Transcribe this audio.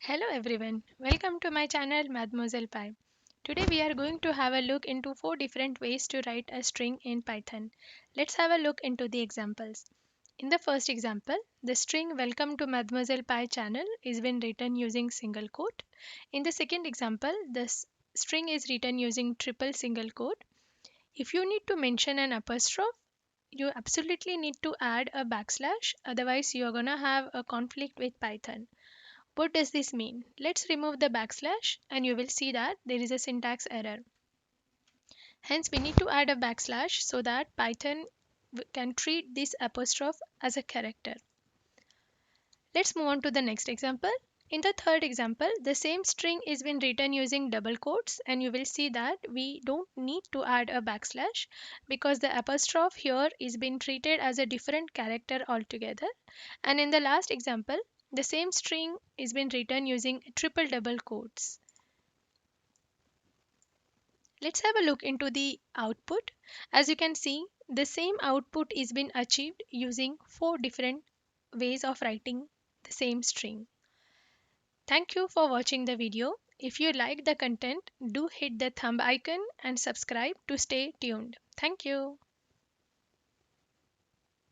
Hello everyone, welcome to my channel Mademoiselle Pi. Today we are going to have a look into 4 different ways to write a string in Python. Let's have a look into the examples. In the first example, the string welcome to Mademoiselle Pi channel is been written using single quote. In the second example, the string is written using triple single quote. If you need to mention an apostrophe, you absolutely need to add a backslash, otherwise you are gonna have a conflict with Python. What does this mean? Let's remove the backslash and you will see that there is a syntax error. Hence we need to add a backslash so that Python can treat this apostrophe as a character. Let's move on to the next example. In the third example, the same string is been written using double quotes and you will see that we don't need to add a backslash because the apostrophe here is being treated as a different character altogether. And in the last example, the same string is been written using triple double quotes. Let's have a look into the output. As you can see, the same output is been achieved using 4 different ways of writing the same string. Thank you for watching the video. If you like the content, do hit the thumb icon and subscribe to stay tuned. Thank you.